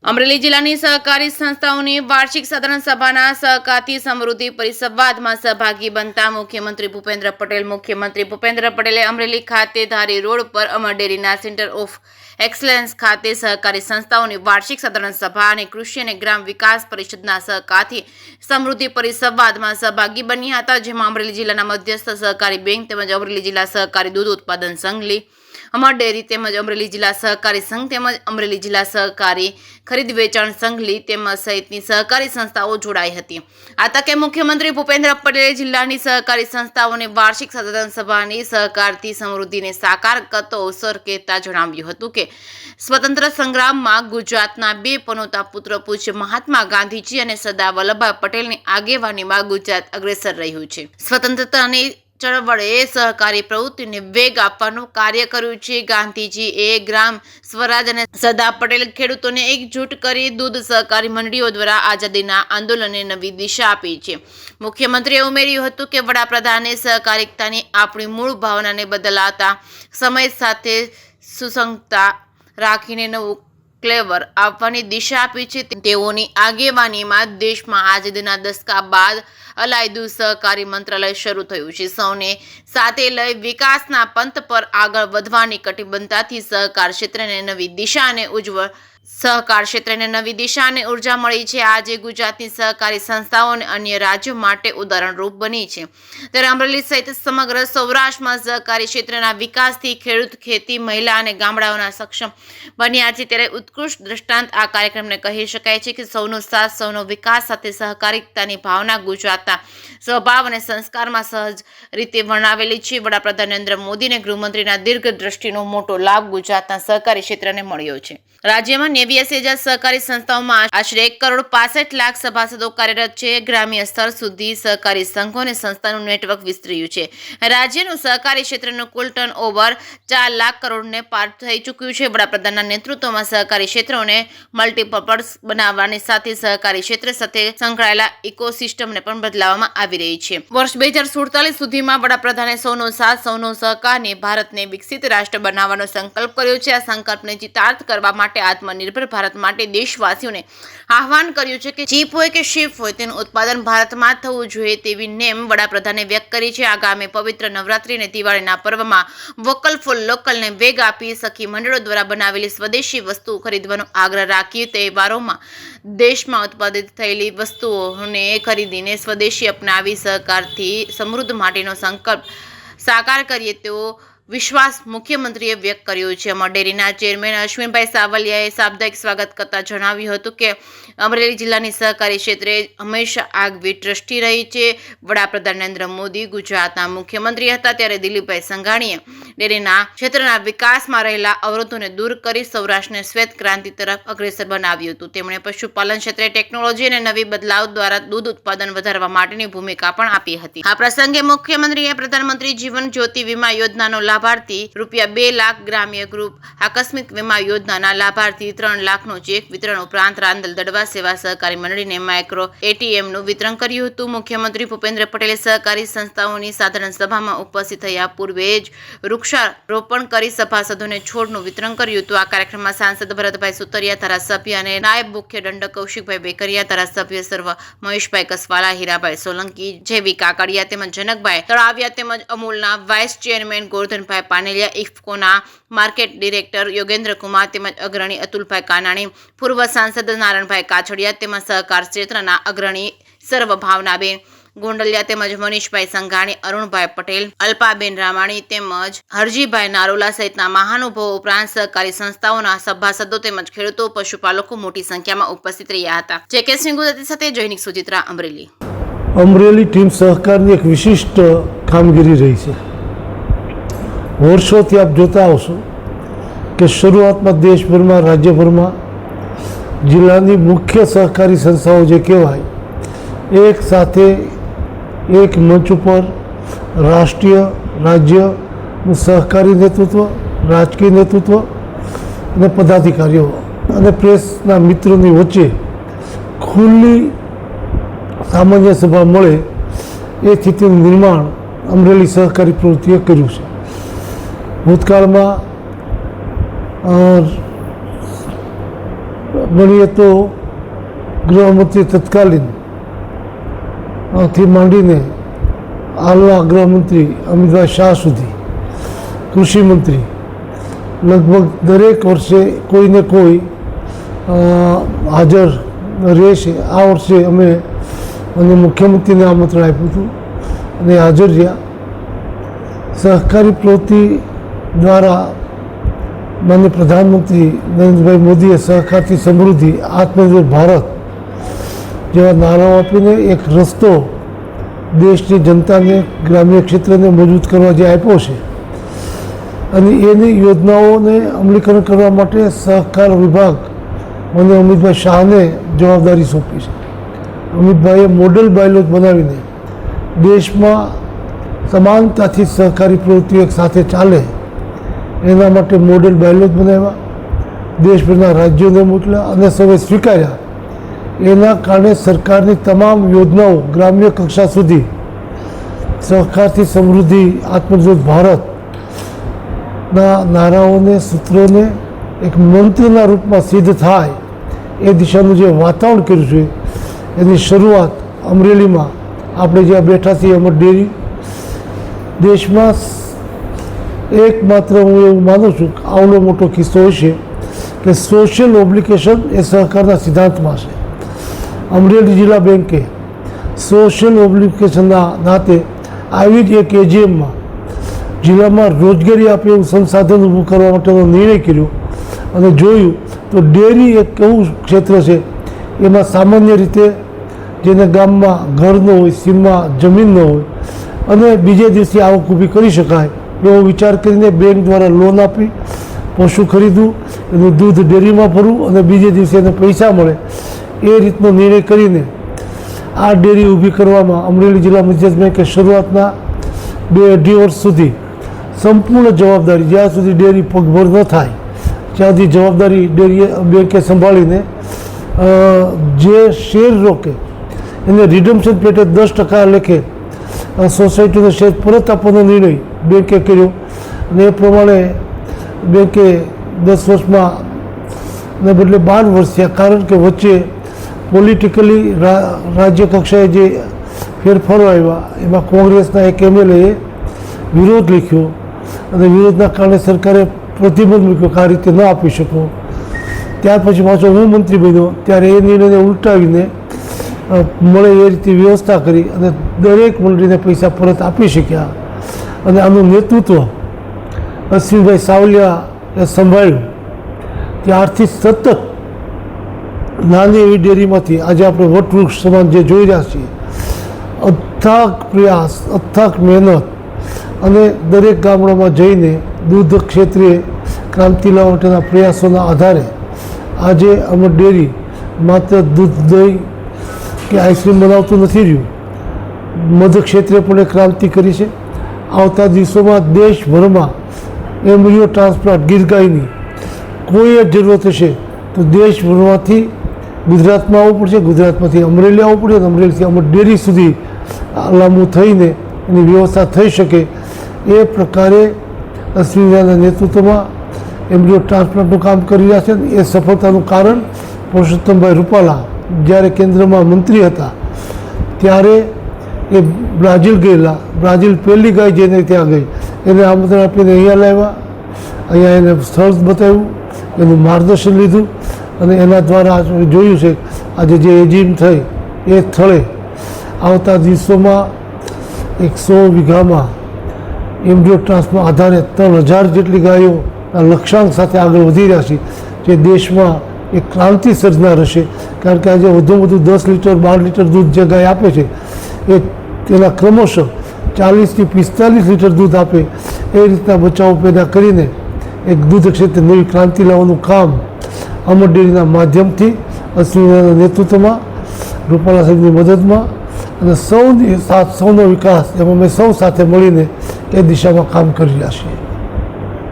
અમરેલી જિલ્લાની સહકારી સંસ્થાઓની વાર્ષિક સાધારણ સભાના સહકારથી સમૃદ્ધિ પરિસંવાદમાં સહભાગી બનતા મુખ્યમંત્રી ભૂપેન્દ્ર પટેલે અમરેલી ખાતે ધારી રોડ પર અમર ડેરીના સેન્ટર ઓફ એક્સલન્સ ખાતે સહકારી સંસ્થાઓની વાર્ષિક સાધારણ સભા અને કૃષિ અને ગ્રામ વિકાસ પરિષદના સહકારથી સમૃદ્ધિ પરિસંવાદમાં સહભાગી બન્યા હતા, જેમાં અમરેલી જિલ્લાના મધ્યસ્થ સહકારી બેંક તેમજ અમરેલી જિલ્લા સહકારી દૂધ ઉત્પાદન સંઘ, અમર ડેરી તેમજ અમરેલી જિલ્લા સહકારી સંઘ તેમજ અમરેલી જિલ્લા સહકારી ખરીદ વેચાણ સંઘ તેમજ સહિતની સહકારી સંસ્થાઓ જોડાઈ હતી। આ તકે મુખ્યમંત્રી ભૂપેન્દ્ર પટેલે જિલ્લાની સહકારી સંસ્થાઓની વાર્ષિક સાધારણ સભાની સહકારથી સમૃદ્ધિને સાકાર કરતો અવસર કહેતા જણાવ્યું હતું કે સ્વતંત્ર સંગ્રામમાં ગુજરાતના બે પનોતા પુત્ર પૂજ્ય મહાત્મા ગાંધીજી અને સરદાર વલ્લભભાઈ પટેલની આગેવાનીમાં ગુજરાત અગ્રેસર રહ્યું છે। સ્વતંત્રતાની ચળવળે સહકારી પ્રવૃત્તિને વેગ આપવાનું કાર્ય કર્યું છે। ગાંધીજીએ ગ્રામ સ્વરાજ અને સરદાર પટેલ ખેડૂતોને એકજૂટ કરી દૂધ સહકારી મંડળીઓ દ્વારા આઝાદીના આંદોલનને નવી દિશા આપી છે। મુખ્યમંત્રીએ ઉમેર્યું હતું કે વડાપ્રધાને સહકારિતાની આપણી મૂળ ભાવનાને બદલાતા સમય સાથે સુસંગતતા રાખીને નવું ફ્લેવર આપવાની દિશા આપી છે। તેઓની આગેવાનીમાં દેશમાં આઝાદીના દશકા બાદ અલાયદું સહકારી મંત્રાલય શરૂ થયું છે। સૌને સાથે લઈ વિકાસના પંથ પર આગળ વધવાની કટિબદ્ધતાથી સહકાર ક્ષેત્રને નવી દિશા અને ઉર્જા મળી છે। આજે ગુજરાતની સહકારી સંસ્થાઓ અને અન્ય રાજ્યો માટે ઉદાહરણરૂપ બની છે। ત્યારે અમરેલી સહિત સમગ્ર સૌરાષ્ટ્રમાં સહકારી ક્ષેત્રના વિકાસથી ખેડૂત, ખેતી, મહિલા અને ગામડાઓના સક્ષમ બન્યા છે। ત્યારે ઉત્કૃષ્ટ દ્રષ્ટાંત આ કાર્યક્રમને કહી શકાય છે કે સૌનો સાથ, સૌનો વિકાસ સાથે સહકારિતાની ભાવના ગુજરાતના સ્વભાવ અને સંસ્કારમાં સહજ રીતે વર્ણવેલી છે। વડાપ્રધાન નરેન્દ્ર મોદી અને ગૃહમંત્રીના દીર્ઘ દ્રષ્ટિનો મોટો લાભ ગુજરાતના સહકારી ક્ષેત્રને મળ્યો છે। રાજ્યમાં 89,000 સહકારી સંસ્થાઓમાં આશરે 1,65,00,000 સભાસદો કાર્યરત છે। ગ્રામ્ય સ્તર સુધી સહકારી સંઘો અને સંસ્થાનું નેટવર્ક વિસ્તર્યું છે। રાજ્યનું સહકારી ક્ષેત્રનું કુલ ટર્નઓવર 4 લાખ કરોડને પાર થઈ ચૂક્યું છે। વડાપ્રધાનના નેતૃત્વમાં સહકારી ક્ષેત્રોને મલ્ટીપર્પઝ બનાવવાની સાથે સહકારી ક્ષેત્ર સાથે સંકળાયેલા ઇકોસિસ્ટમને પણ બદલાવવામાં આવી રહી છે। વર્ષ 2047 સુધીમાં વડાપ્રધાને સૌનો સાથ, સૌનો સહકારની ભારતને વિકસિત રાષ્ટ્ર બનાવવાનો સંકલ્પ કર્યો છે। આ સંકલ્પને ચિતાર્થ કરવા માટે આત્મનિર્ભર ભારત માટે દેશવાસીઓને આહવાન કર્યું છે કે ચીપ હોય કે શિપ હોય તેનું ઉત્પાદન ભારતમાં થવું જોઈએ તેવી નેમ વડાપ્રધાને વ્યક્ત કરી છે। આગામી પવિત્ર નવરાત્રી અને દિવાળીના પર્વમાં વોકલ ફોર લોકલને વેગ આપી સખી મંડળો દ્વારા બનાવેલી સ્વદેશી વસ્તુઓ ખરીદવાનો આગ્રહ રાખી તહેવારોમાં દેશમાં ઉત્પાદિત થયેલી વસ્તુઓને ખરીદીને સ્વદેશી અપનાવી સહકારથી સમૃદ્ધ માટેનો સંકલ્પ સાકાર કરીએ તેવો વિશ્વાસ મુખ્યમંત્રીએ વ્યક્ત કર્યો છે। અમર ડેરીના ચેરમેન અશ્વિનભાઈ સાવલિયાએ સાપ્તાહિક સ્વાગત કરતા જણાવ્યું હતું કે અમરેલી જિલ્લાની સહકારી ક્ષેત્રે હંમેશા આગવી દ્રષ્ટિ રહી છે। વડાપ્રધાન નરેન્દ્ર મોદી ગુજરાતના મુખ્યમંત્રી હતા ત્યારે દિલીપભાઈ સંઘાણીએ ડેરીના ક્ષેત્રના વિકાસમાં રહેલા અવરોધોને દૂર કરી સૌરાષ્ટ્રને શ્વેત ક્રાંતિ તરફ અગ્રેસર બનાવ્યું હતું। તેમણે પશુપાલન ક્ષેત્રે ટેકનોલોજી અને નવી બદલાવ દ્વારા દૂધ ઉત્પાદન વધારવા માટેની ભૂમિકા પણ આપી હતી। આ પ્રસંગે મુખ્યમંત્રીએ પ્રધાનમંત્રી જીવન જ્યોતિ વીમા યોજનાનો લાભાર્થી ₹2 લાખ, ગ્રામ્ય ગ્રુપ આકસ્મિક વીમા યોજનાના લાભાર્થી 3 લાખનો ચેક વિતરણ ઉપરાંત રાંદલ દડવા સેવા સહકારી મંડળીને માઇક્રો ATMનું વિતરણ કર્યું હતું। મુખ્યમંત્રી ભૂપેન્દ્ર પટેલે સહકારી સંસ્થાઓની સાધારણ સભામાં ઉપસ્થિત થયા પૂર્વે જ વૃક્ષારોપણ કરી સભાસદોને છોડનું વિતરણ કર્યું હતું। આ કાર્યક્રમમાં સાંસદ ભરતભાઈ સુતરિયા, ધારાસભ્ય અને નાયબ મુખ્ય દંડક કૌશિકભાઈ બેકરિયા, ધારાસભ્ય સર્વ મહેશભાઈ કસવાલા, હીરાભાઈ સોલંકી, જેવી કાકડિયા તેમજ જનકભાઈ તળાવિયા તેમજ અમૂલના વાઇસ ચેરમેન ગોરધનભાઈ પાનેલિયા, ઇફકોના માર્કેટ ડિરેક્ટર યોગેન્દ્ર કુમાર તેમજ અગ્રણી અતુલભાઈ કાનાણી, પૂર્વ સાંસદ નારણભાઈ કાછડિયા તેમજ સહકાર ક્ષેત્રના અગ્રણી સર્વ ભાવનાબેન ગોંડલિયા તેમજ મનીષભાઈ સંઘાણી, અરુણભાઈ પટેલ, અલ્પાબેન રામાણી તેમજ હરજીભાઈ નારોલા સહિતના મહાનુભાવો ઉપરાંત સહકારી સંસ્થાઓના સભાસદો તેમજ ખેડૂતો, પશુપાલકો મોટી સંખ્યામાં ઉપસ્થિત રહ્યા હતા। JK સિંહ ગુજરાતી સાથે જૈનિક સુચિત્રા, અમરેલી। અમરેલી ટીમ સહકારની એક વિશિષ્ટ કામગીરી રહી છે। વર્ષોથી આપ જોતા આવશો કે શરૂઆતમાં દેશભરમાં, રાજ્યભરમાં જિલ્લાની મુખ્ય સહકારી સંસ્થાઓ જે કહેવાય એક સાથે એક મંચ ઉપર રાષ્ટ્રીય, રાજ્યનું સહકારી નેતૃત્વ, રાજકીય નેતૃત્વ અને પદાધિકારીઓ અને પ્રેસના મિત્રોની વચ્ચે ખુલ્લી સામાન્ય સભા મળે એ સ્થિતિનું નિર્માણ અમરેલી સહકારી પ્રવૃત્તિએ કર્યું છે। ભૂતકાળમાં ગણીએ તો ગૃહમંત્રી તત્કાલીન થી માંડીને હાલના ગૃહમંત્રી અમિતભાઈ શાહ સુધી, કૃષિ મંત્રી, લગભગ દરેક વર્ષે કોઈને કોઈ હાજર રહેશે. આ વર્ષે અમે મુખ્યમંત્રીને આમંત્રણ આપ્યું હતું અને હાજર રહ્યા. સહકારી પ્રવૃત્તિ દ્વારા માનનીય પ્રધાનમંત્રી નરેન્દ્રભાઈ મોદીએ સહકારથી સમૃદ્ધિ, આત્મનિર્ભર ભારત જેવા નારાઓ આપીને એક રસ્તો દેશની જનતાને, ગ્રામ્ય ક્ષેત્રને મજબૂત કરવા જે આપ્યો છે અને એની યોજનાઓને અમલીકરણ કરવા માટે સહકાર વિભાગ મને અમિતભાઈ શાહને જવાબદારી સોંપી છે. અમિતભાઈએ મોડેલ બાયલોજ બનાવીને દેશમાં સમાનતાથી સહકારી પ્રવૃત્તિઓ એક સાથે ચાલે એના માટે મોડેલ બાયલોજ બનાવ્યા, દેશભરના રાજ્યોને મોકલ્યા અને સૌએ સ્વીકાર્યા. એના કારણે સરકારની તમામ યોજનાઓ ગ્રામ્ય કક્ષા સુધી સહકારથી સમૃદ્ધિ, આત્મનિર્ભર ભારતના નારાઓને, સૂત્રોને એક મંત્રના રૂપમાં સિદ્ધ થાય એ દિશાનું જે વાતાવરણ કર્યું છે એની શરૂઆત અમરેલીમાં આપણે જ્યાં બેઠા છીએ અમર ડેરી, દેશમાં એકમાત્ર હું એવું માનું છું કે આવડો મોટો કિસ્સો હશે કે સોશિયલ ઓબ્લિગેશન એ સહકારના સિદ્ધાંતમાં છે. અમરેલી જિલ્લા બેન્કે સોશિયલ ઓબ્લિગેશનના નાતે આવી જ એક એજીએમમાં જિલ્લામાં રોજગારી આપે એવું સંસાધન ઊભું કરવા માટેનો નિર્ણય કર્યો અને જોયું તો ડેરી એક એવું ક્ષેત્ર છે એમાં સામાન્ય રીતે જેને ગામમાં ઘર ન હોય, સીમમાં જમીન ન હોય અને બીજે દિવસે આવક ઊભી કરી શકાય એવો વિચાર કરીને બેંક દ્વારા લોન આપી પશુ ખરીદવું, એનું દૂધ ડેરીમાં ભરવું અને બીજે દિવસે એને પૈસા મળે એ રીતનો નિર્ણય કરીને આ ડેરી ઊભી કરવામાં અમરેલી જિલ્લા મધ્યસ્થ બેંકે શરૂઆતના 2-2.5 વર્ષ સુધી સંપૂર્ણ જવાબદારી, જ્યાં સુધી ડેરી પગભર ન થાય ત્યાં સુધી જવાબદારી ડેરી બેંકે સંભાળીને જે શેર રોકે એને રિડમ્પશન પેટે 10% લેખે સોસાયટીનો શેર પરત આપવાનો નિર્ણય બેંકે કર્યો અને એ પ્રમાણે બેંકે 10 વર્ષમાં ને બદલે 12 વર્ષ થયા. કારણ કે વચ્ચે પોલિટિકલી રાજ્ય કક્ષાએ જે ફેરફારો આવ્યા એમાં કોંગ્રેસના એક એમએલએ વિરોધ લખ્યો અને વિરોધના કારણે સરકારે પ્રતિબંધ મૂક્યો કે આ રીતે ન આપી શકો. ત્યાર પછી પાછો હું મંત્રી બન્યો ત્યારે એ નિર્ણયને ઉલટાવીને મળે એ રીતે વ્યવસ્થા કરી અને દરેક મંડળીને પૈસા પરત આપી શક્યા. અને આનું નેતૃત્વ અશ્વિનભાઈ સાવલિયાએ સંભાળ્યું. ત્યારથી સતત નાની એવી ડેરીમાંથી આજે આપણે વટવૃક્ષ સમાન જે જોઈ રહ્યા છીએ, અથાગ પ્રયાસ, અથાગ મહેનત અને દરેક ગામડામાં જઈને દૂધ ક્ષેત્રે ક્રાંતિ લાવવા માટેના પ્રયાસોના આધારે આજે અમર ડેરી માત્ર દૂધ, દહીં કે આઈસ્ક્રીમ બનાવતું નથી રહ્યું, મધ ક્ષેત્રે પણ એક ક્રાંતિ કરી છે. આવતા દિવસોમાં દેશભરમાં એમ્બ્રિયો ટ્રાન્સપ્લાન્ટ ગીર ગાયની કોઈ જ જરૂરત હશે તો દેશભરમાંથી ગુજરાતમાં આવવું પડશે, ગુજરાતમાંથી અમરેલી આવવું પડે અને અમરેલીથી અમર ડેરી સુધી લાંબુ થઈને એની વ્યવસ્થા થઈ શકે એ પ્રકારે અશ્વિનભાઈના નેતૃત્વમાં એમ્બ્રિયો ટ્રાન્સપ્લાન્ટનું કામ કરી રહ્યા છે. એ સફળતાનું કારણ પુરુષોત્તમભાઈ રૂપાલા જ્યારે કેન્દ્રમાં મંત્રી હતા ત્યારે એ બ્રાઝિલ ગયેલા, બ્રાઝિલ પહેલી ગાય જેને ત્યાં ગઈ એને આમંત્રણ આપીને અહીંયા લાવ્યા, અહીંયા એને સ્થળ બતાવ્યું, એનું માર્ગદર્શન લીધું અને એના દ્વારા જોયું છે આજે જે એજીમ થઈ એ સ્થળે આવતા દિવસોમાં 100 વીઘામાં એમ્બ્રિયો ટ્રાન્સપ્લાન્ટ આધારે 3000 જેટલી ગાયોના લક્ષ્યાંક સાથે આગળ વધી રહ્યા છે જે દેશમાં એક ક્રાંતિ સર્જનાર હશે. કારણ કે આજે વધુમાં વધુ 10 લીટર 12 લીટર દૂધ જે ગાય આપે છે એ તેના ક્રમશઃ 40થી 45 લીટર દૂધ આપે એ રીતના બચાવો પેદા કરીને એક દૂધ ક્ષેત્રે નવી ક્રાંતિ લાવવાનું કામ અમર ડેરીના માધ્યમથી અશ્વિનના નેતૃત્વમાં, રૂપાલા સાહેબની મદદમાં અને સૌનો વિકાસ એમાં અમે સૌ સાથે મળીને એ દિશામાં કામ કરી રહ્યા છીએ.